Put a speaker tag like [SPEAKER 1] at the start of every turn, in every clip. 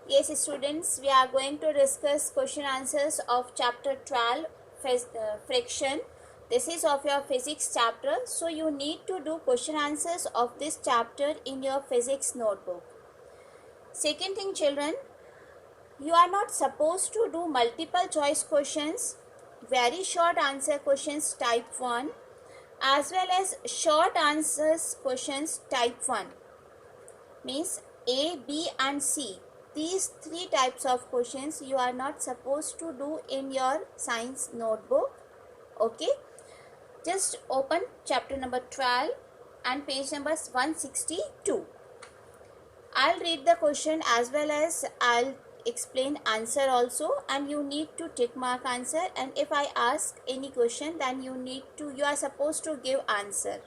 [SPEAKER 1] Yes, students, we are going to discuss question answers of chapter 12, friction. This is of your physics chapter. So you need to do question answers of this chapter in your physics notebook. Second thing, children, you are not supposed to do multiple choice questions, very short answer questions type 1, as well as short answers questions type 1. Means A, B and C. These three types of questions you are not supposed to do in your science notebook. Okay. Just open chapter number 12 and page number 162. I'll read the question as well as I'll explain answer also, and you need to tick mark answer, and if I ask any question then you are supposed to give answer.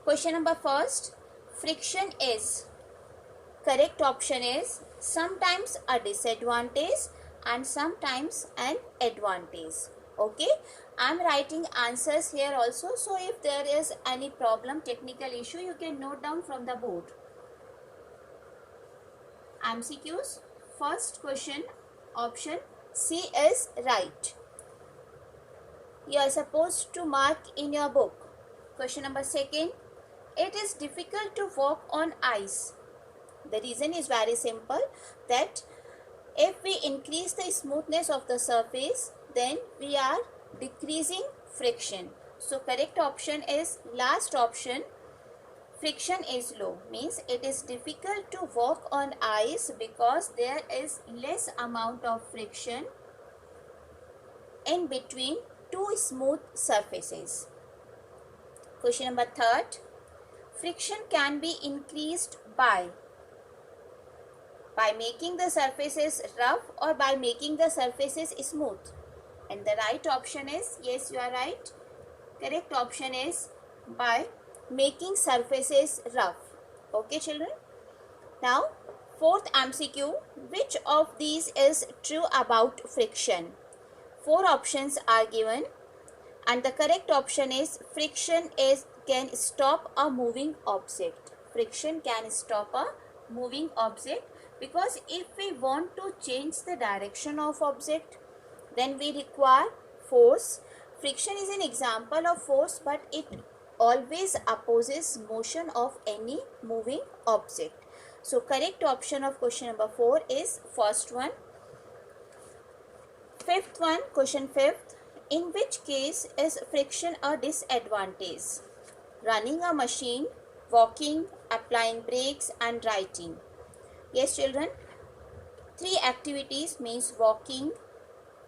[SPEAKER 1] Question number first, friction is, correct option is sometimes a disadvantage and sometimes an advantage. Okay, I'm writing answers here also, so if there is any problem, technical issue, you can note down from the board. MCQs. First question, option C is right. You are supposed to mark in your book. Question number second, it is difficult to walk on ice. The reason is very simple, that if we increase the smoothness of the surface, then we are decreasing friction. So correct option is last option, friction is low. Means it is difficult to walk on ice because there is less amount of friction in between two smooth surfaces. Question number third, friction can be increased by making the surfaces rough or by making the surfaces smooth. And the right option is, yes, you are right. Correct option is by making surfaces rough. Okay, children. Now, fourth MCQ, which of these is true about friction? Four options are given, and the correct option is friction can stop a moving object. Friction can stop a moving object, because if we want to change the direction of object, then we require force. Friction is an example of force, but it always opposes motion of any moving object. So correct option of question number 4 is first one. Fifth one, question fifth, in which case is friction a disadvantage? Running a machine, walking, applying brakes and writing. Yes, children, three activities means walking,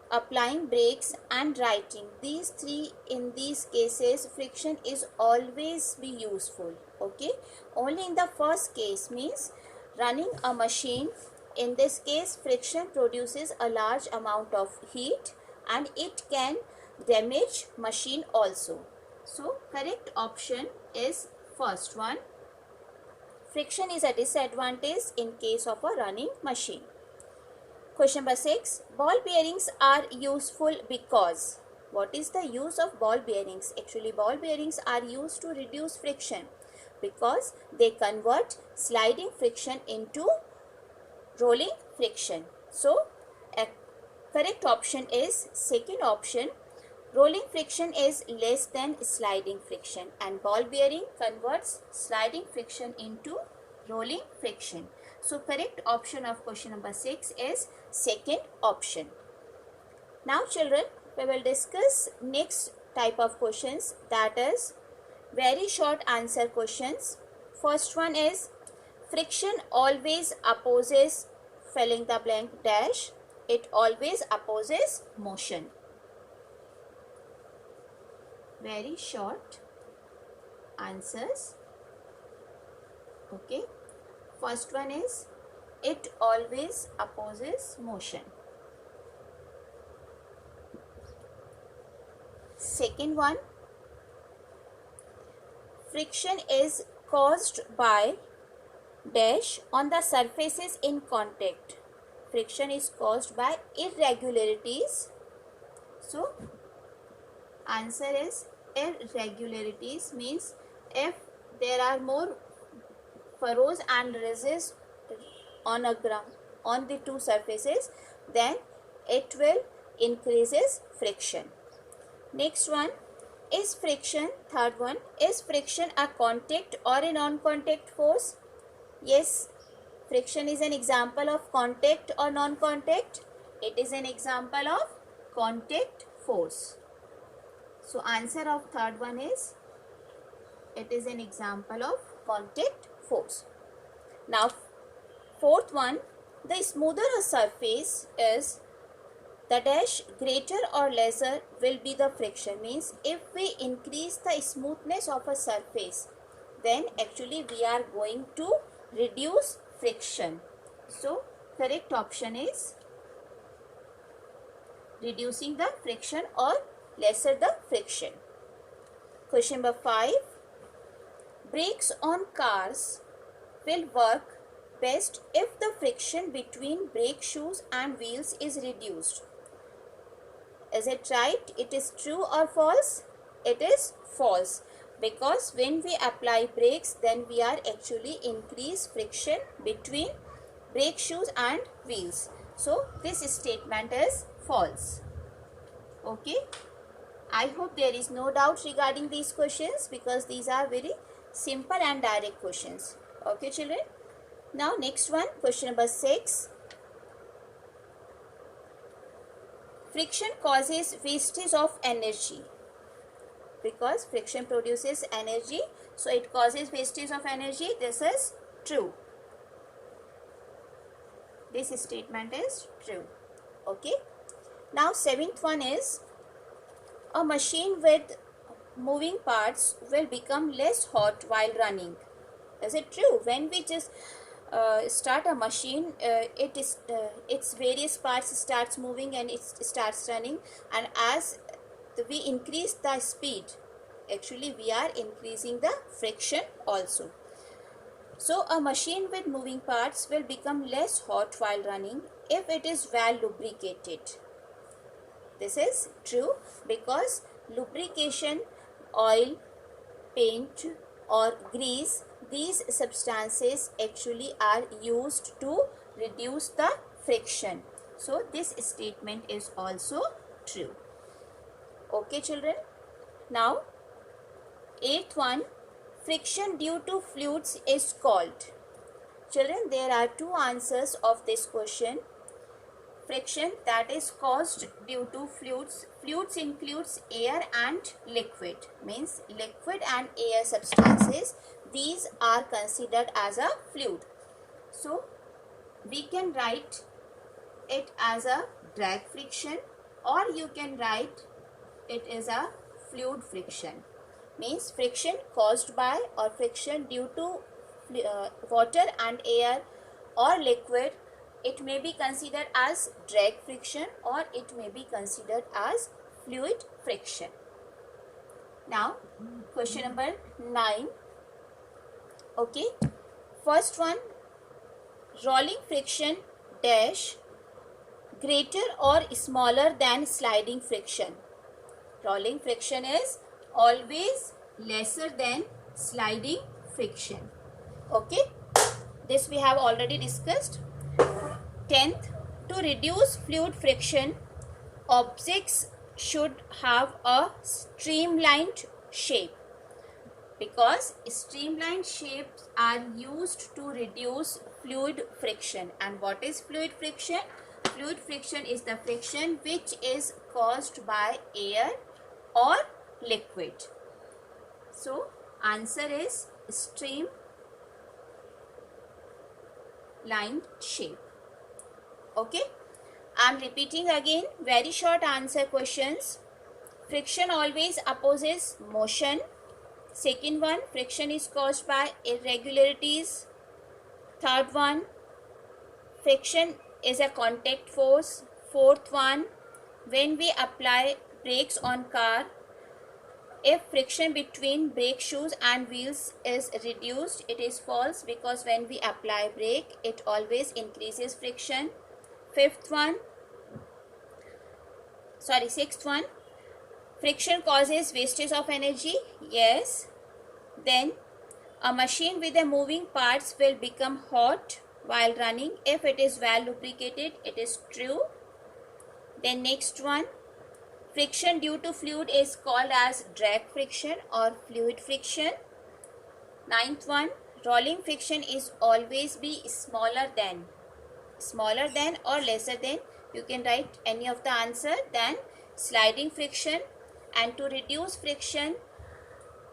[SPEAKER 1] applying brakes and writing. These three, in these cases friction is always be useful. Okay, only in the first case means running a machine, in this case friction produces a large amount of heat and it can damage machine also. So correct option is first one, friction is a disadvantage in case of a running machine. Question number 6. Ball bearings are useful because. What is the use of ball bearings? Actually, ball bearings are used to reduce friction because they convert sliding friction into rolling friction. So, a correct option is second option. Rolling friction is less than sliding friction, and ball bearing converts sliding friction into rolling friction. So correct option of question number 6 is second option. Now children, we will discuss next type of questions, that is very short answer questions. First one is, friction always opposes filling the blank dash. It always opposes motion. Very short answers. Okay, first one is, it always opposes motion. Second one, friction is caused by dash on the surfaces in contact. Friction is caused by irregularities. So answer is irregularities, means if there are more furrows and ridges on a ground, on the two surfaces, then it will increases friction. Next one is friction. Third one, is friction a contact or a non-contact force? Yes, friction is an example of contact or non-contact. It is an example of contact force. So answer of third one is, it is an example of contact force. Now fourth one, the smoother a surface is, the dash greater or lesser will be the friction. Means if we increase the smoothness of a surface, then actually we are going to reduce friction. So correct option is reducing the friction or lesser the friction. Question number 5. Brakes on cars will work best if the friction between brake shoes and wheels is reduced. Is it right? It is true or false? It is false, because when we apply brakes, then we are actually increase friction between brake shoes and wheels. So this statement is false. Okay, I hope there is no doubt regarding these questions, because these are very simple and direct questions. Okay children, now next one, question number 6. Friction causes wastage of energy. Because friction produces energy, so it causes wastage of energy. This is true. This statement is true. Okay, now 7th one is, a machine with moving parts will become less hot while running. Is it true? When we just start a machine, its various parts starts moving and it starts running, and as we increase the speed, actually we are increasing the friction also. So a machine with moving parts will become less hot while running if it is well lubricated. This is true, because lubrication, oil, paint or grease, these substances actually are used to reduce the friction. So this statement is also true. Okay children, now 8th one, friction due to fluids is called. Children, there are two answers of this question. Friction that is caused due to fluids. Fluids includes air and liquid. Means liquid and air substances, these are considered as a fluid. So we can write it as a drag friction, or you can write it is a fluid friction. Means friction caused by or friction due to water and air or liquid, it may be considered as drag friction or it may be considered as fluid friction. Now question number 9. Okay, first one, rolling friction dash greater or smaller than sliding friction. Rolling friction is always lesser than sliding friction. Okay, this we have already discussed. 10th, to reduce fluid friction, objects should have a streamlined shape, because streamlined shapes are used to reduce fluid friction. And what is fluid friction? Fluid friction is the friction which is caused by air or liquid. So answer is streamlined shape. Okay, I am repeating again, very short answer questions. Friction always opposes motion. Second one, friction is caused by irregularities. Third one, friction is a contact force. Fourth one, when we apply brakes on car, if friction between brake shoes and wheels is reduced, it is false, because when we apply brake, it always increases friction. Sixth one, friction causes wastage of energy. Yes. Then a machine with the moving parts will become hot while running. If it is well lubricated, it is true. Then next one, friction due to fluid is called as drag friction or fluid friction. Ninth one, rolling friction is always be smaller than or lesser than, you can write any of the answer, than sliding friction. And to reduce friction,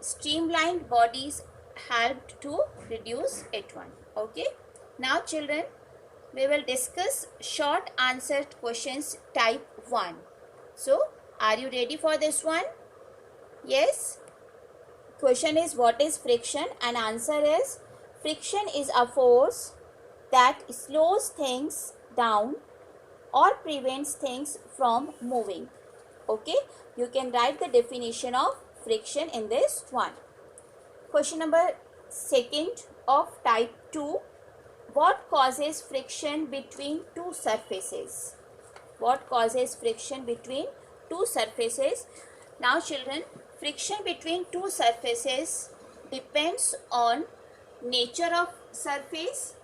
[SPEAKER 1] streamlined bodies helped to reduce it one. Okay, now children, we will discuss short answered questions type 1. So are you ready for this one? Yes. Question is, what is friction? And answer is, friction is a force that slows things down or prevents things from moving. Okay, you can write the definition of friction in this one. Question number 2 of type 2. What causes friction between two surfaces? What causes friction between two surfaces? Now children, friction between two surfaces depends on nature of surface,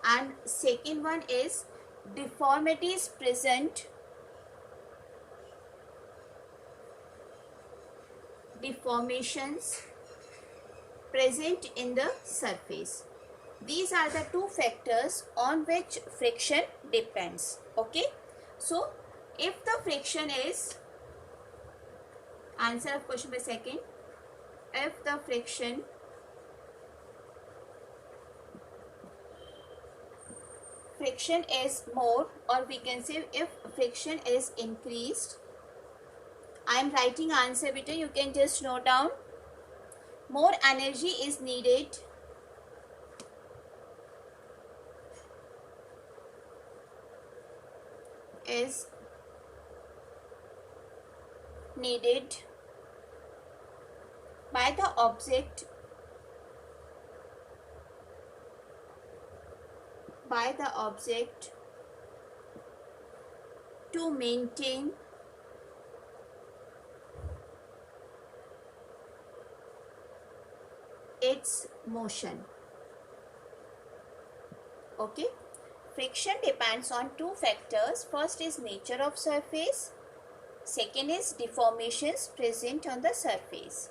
[SPEAKER 1] and second one is deformities present deformations present in the surface. These are the two factors on which friction depends. Okay, so if the friction is, answer of question by second, if the friction is more, or we can say if friction is increased, I am writing answer beta, you can just note down. More energy is needed by the object to maintain its motion. Okay, friction depends on two factors. First is nature of surface, second is deformations present on the surface.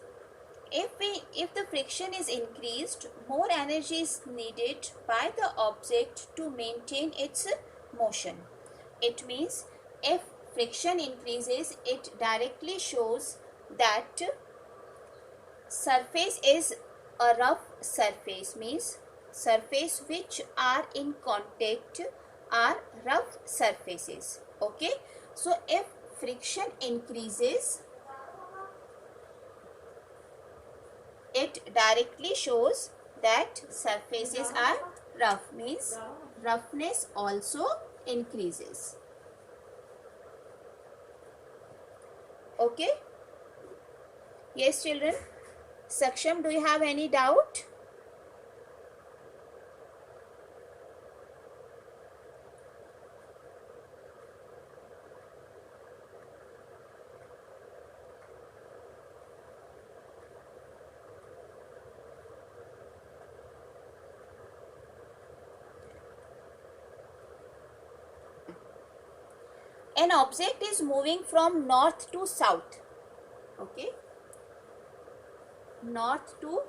[SPEAKER 1] If the friction is increased, more energy is needed by the object to maintain its motion. It means if friction increases, it directly shows that surface is a rough surface, means surface which are in contact are rough surfaces. Okay, so if friction increases, it directly shows that surfaces are rough, means roughness also increases. Okay, yes children. Saksham, do you have any doubt? An object is moving from north to south. Okay, north to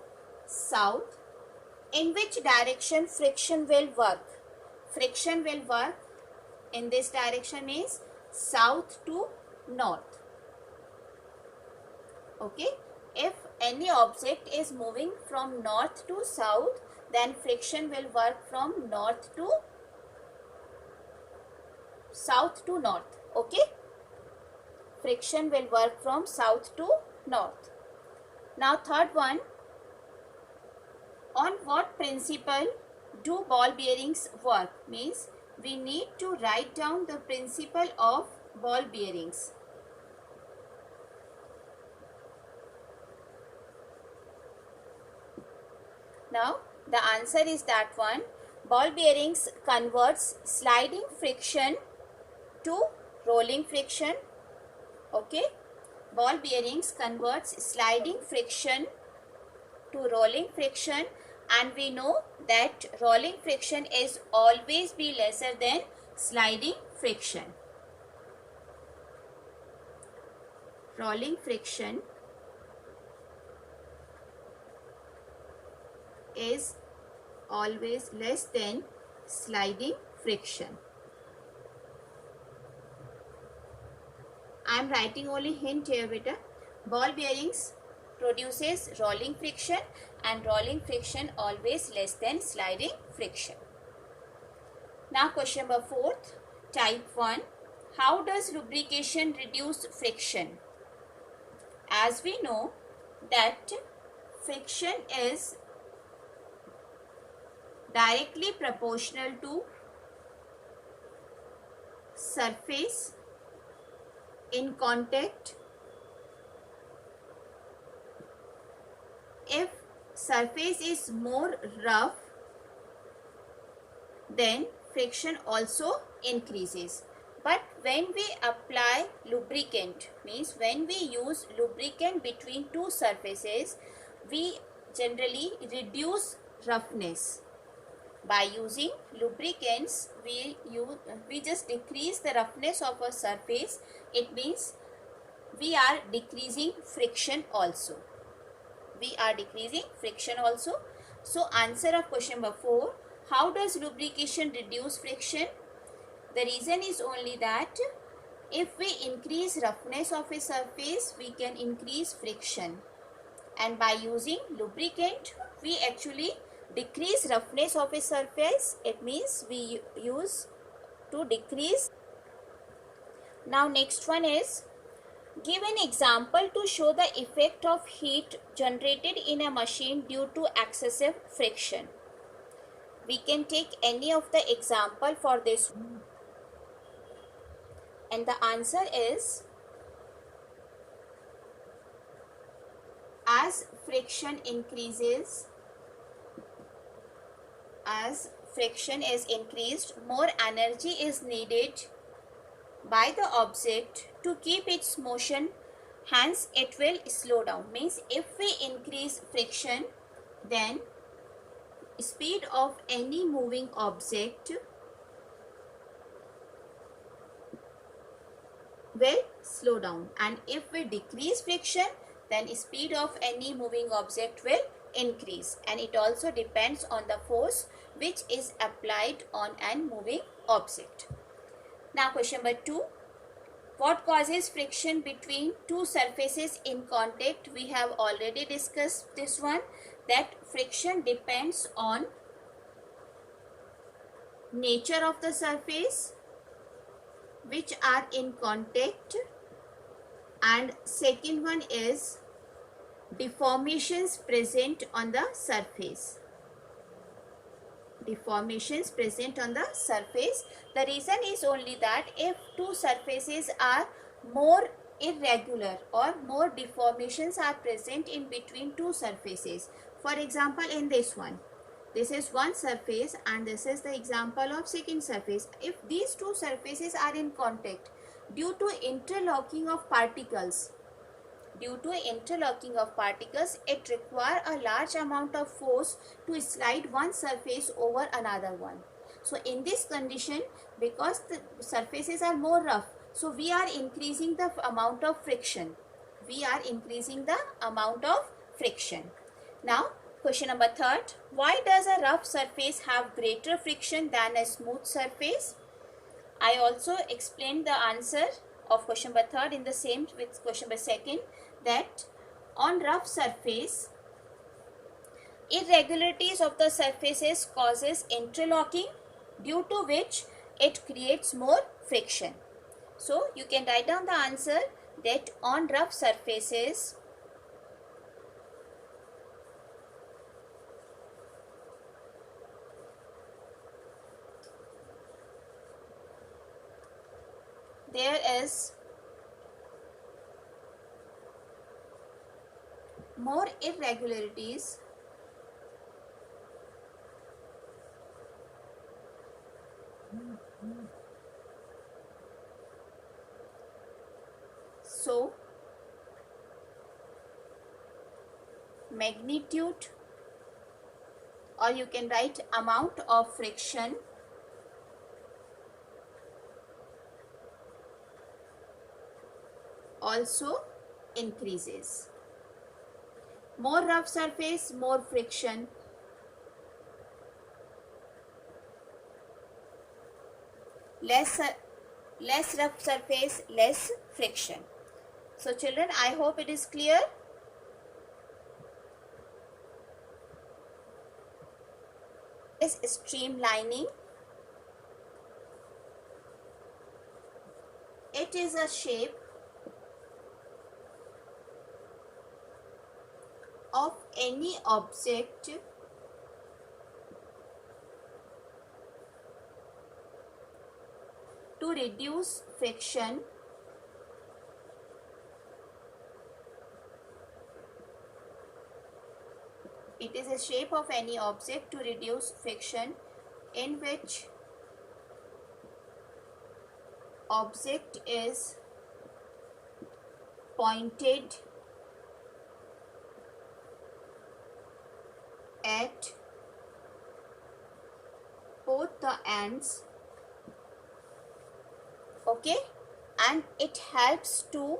[SPEAKER 1] south. In which direction friction will work? Friction will work in this direction, means south to north. Okay, if any object is moving from north to south, then friction will work from north to south to north. Okay, friction will work from south to north. Now third one, on what principle do ball bearings work? Means we need to write down the principle of ball bearings. Now the answer is that one, ball bearings converts sliding friction to rolling friction. Okay, ball bearings converts sliding friction to rolling friction, and we know that rolling friction is always be lesser than sliding friction. Rolling friction is always less than sliding friction. I am writing only hint here beta. Ball bearings produces rolling friction, and rolling friction always less than sliding friction. Now question number 4, type 1. How does lubrication reduce friction? As we know that friction is directly proportional to surface in contact. If surface is more rough, then friction also increases. But when we apply lubricant, means when we use lubricant between two surfaces, we generally reduce roughness. By using lubricants, we just decrease the roughness of a surface. It means we are decreasing friction also. So answer of question number 4, how does lubrication reduce friction? The reason is only that if we increase roughness of a surface, we can increase friction, and by using lubricant, we actually decrease roughness of a surface. It means we use to decrease. Now next one is, give an example to show the effect of heat generated in a machine due to excessive friction. We can take any of the example for this, and the answer is, as friction is increased, more energy is needed by the object to keep its motion, hence it will slow down. Means if we increase friction, then speed of any moving object will slow down, and if we decrease friction, then speed of any moving object will increase, and it also depends on the force which is applied on an moving object. Now question number 2, what causes friction between two surfaces in contact? We have already discussed this one, that friction depends on nature of the surface which are in contact, and second one is deformations present on the surface. The reason is only that if two surfaces are more irregular or more deformations are present in between two surfaces. For example, in this one, this is one surface and this is the example of second surface. If these two surfaces are in contact, due to interlocking of particles, it requires a large amount of force to slide one surface over another one. So in this condition, because the surfaces are more rough, so we are increasing the amount of friction. Now question number 3, why does a rough surface have greater friction than a smooth surface? I also explained the answer of question number 3 in the same with question number 2, that on rough surface, irregularities of the surfaces causes interlocking, due to which it creates more friction. So you can write down the answer, that on rough surfaces, there is more irregularities so magnitude, or you can write amount of friction also increases. More rough surface, more friction. Less rough surface, less friction. So children, I hope it is clear. Is streamlining. It is a shape of any object to reduce friction It is a shape of any object to reduce friction in which object is pointed at both the ends, okay, and it helps to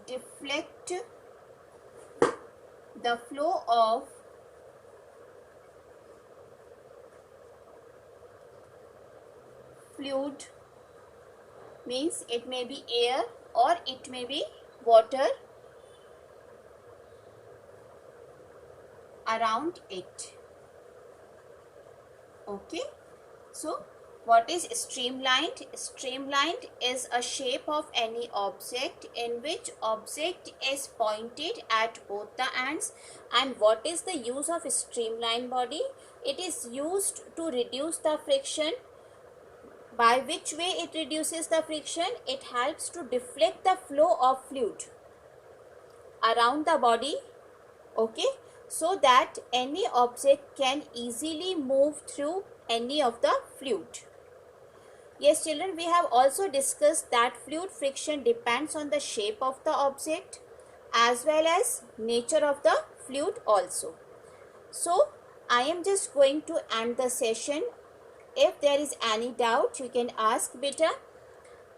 [SPEAKER 1] deflect the flow of fluid, means it may be air or it may be water around it. Okay, so what is streamlined? Streamlined is a shape of any object in which object is pointed at both the ends. And what is the use of streamlined body? It is used to reduce the friction. By which way it reduces the friction? It helps to deflect the flow of fluid around the body, okay, so that any object can easily move through any of the fluid. Yes children, we have also discussed that fluid friction depends on the shape of the object as well as nature of the fluid also. So I am just going to end the session. If there is any doubt, you can ask beta.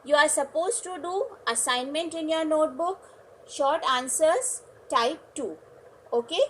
[SPEAKER 1] You are supposed to do assignment in your notebook, short answers type 2, okay.